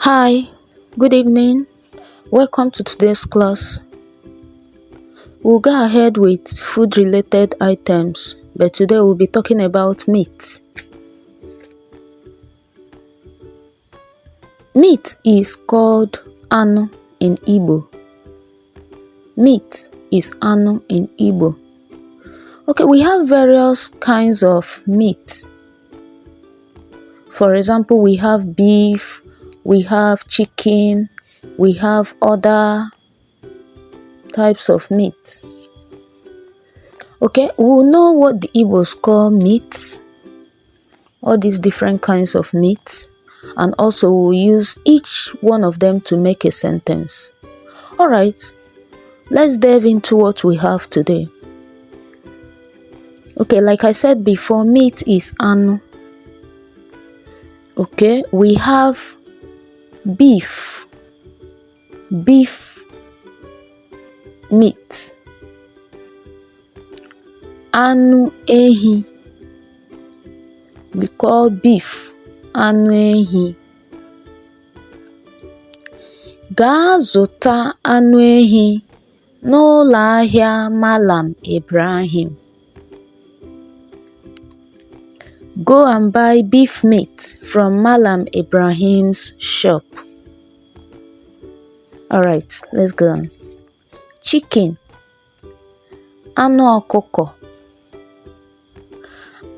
Hi, good evening. Welcome to today's class. We'll go ahead with food related items, but today we'll be talking about meat. Meat is called anu in Igbo. Meat is anu in Igbo. Okay, we have various kinds of meat. For example, we have beef, we have chicken, we have other types of meat. Okay, we'll know what the Igbos call meat, all these different kinds of meat, and also we'll use each one of them to make a sentence. Alright, let's delve into what we have today. Okay, like I said before, meat is anu. Okay, we have beef meat, anu ehi, we call beef anu ehi. Gaa zụta anu ehi n'ụlọ ahịa Malam Ibrahim. Go and buy beef meat from Malam Ibrahim's shop. Alright, let's go on. Chicken, anụ ọkụkọ.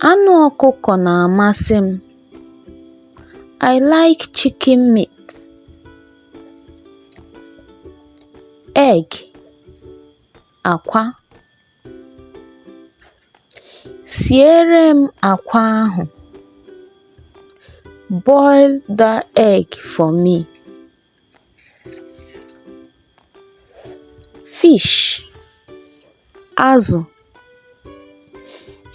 Anụ ọkụkọ na-amasị m. I like chicken meat. Egg, akwa. Siere m akwa ahụ. Boil that egg for me. Fish, azụ.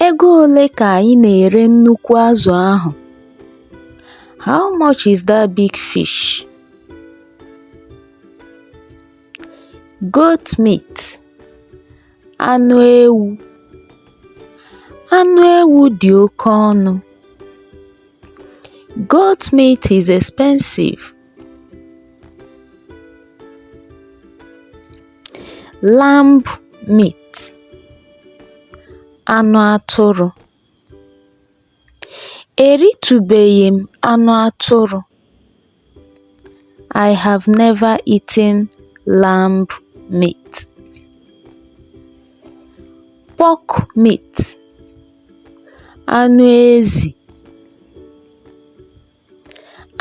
Ego ole ka anyị na-ere nnukwu azụ ahụ? How much is that big fish? Goat meat, anụ ewu. Anụ ewu dị oke ọnụ. Goat meat is expensive. Lamb meat, anụ atụrụ. Eritụbeghị m anụ atụrụ. I have never eaten lamb meat. Pork meat, anụ ezi.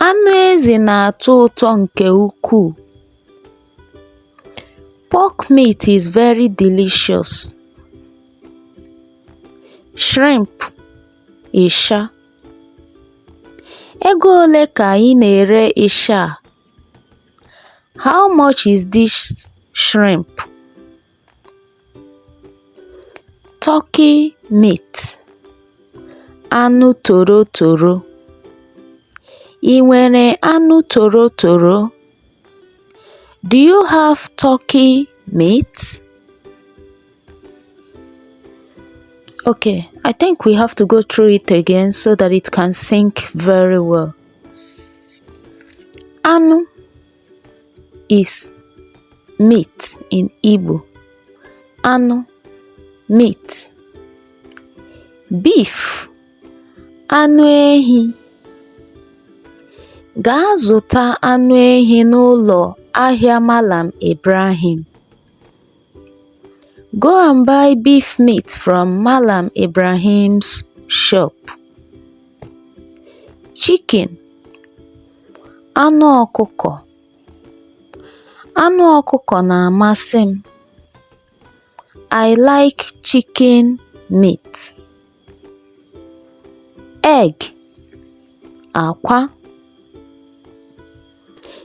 Anụ ezi na-atọ ụtọ nke ukwuu. Pork meat is very delicious. Shrimp, ịsha. Ego ole ka anyị na-ere ịsha? How much is this shrimp? Turkey meat, anụ toro toro. Ị nwere anụ toro toro? Do you have turkey meat? Okay, I think we have to go through it again so that it can sink very well. Anu is meat in Igbo. Anu, meat. Beef, anụ ehi. Gaa zụta anụ ehi n'ụlọ ahịa Malam Ibrahim. Go and buy beef meat from Malam Ibrahim's shop. Chicken, anụ ọkụkọ. Anụ ọkụkọ na-amasị m. I like chicken meat. Egg, akwa.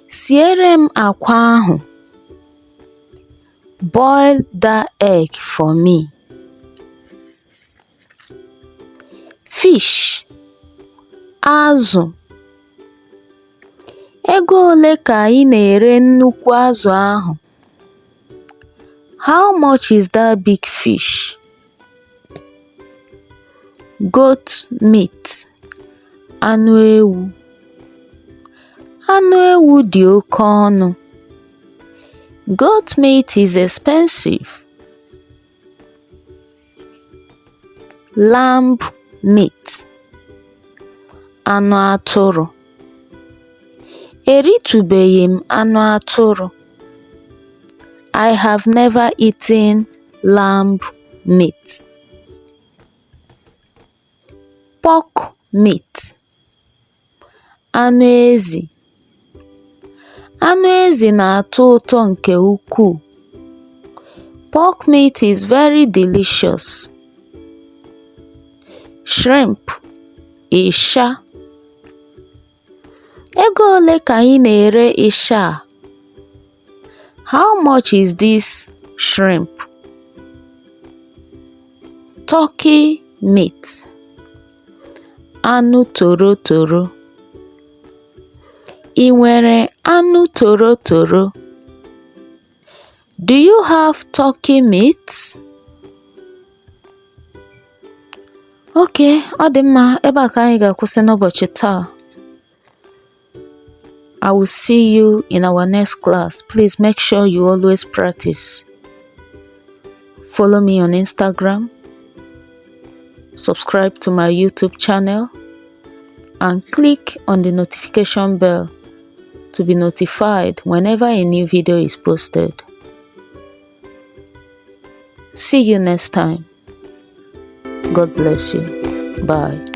Siere m akwa ahụ. Boil that egg for me. Fish, azụ. Ego ole ka anyị na-ere nnukwu azụ ahụ? How much is that big fish? Goat meat, anụ ewu. Anụ ewu dị oke ọnụ. Goat meat is expensive. Lamb meat. Anụ atụrụ. Eritụbeghị m anụ atụrụ. I have never eaten lamb meat. Pork meat. Anụ ezi. Anụ ezi na-atọ ụtọ nke ukwuu. Pork meat is very delicious. Shrimp. Ịsha. Ego ole ka ị na-ere ịsha a? How much is this shrimp? Turkey meat. Anụ torotoro. Ị nwere anụ torotoro? Do you have turkey meat? Okay, ọ dị mma, ebe a ka anyị ga-akwụsị n'ụbọchị taa. I will see you in our next class. Please make sure you always practice. Follow me on Instagram. Subscribe to my YouTube channel and click on the notification bell to be notified whenever a new video is posted. See you next time. God bless you. Bye.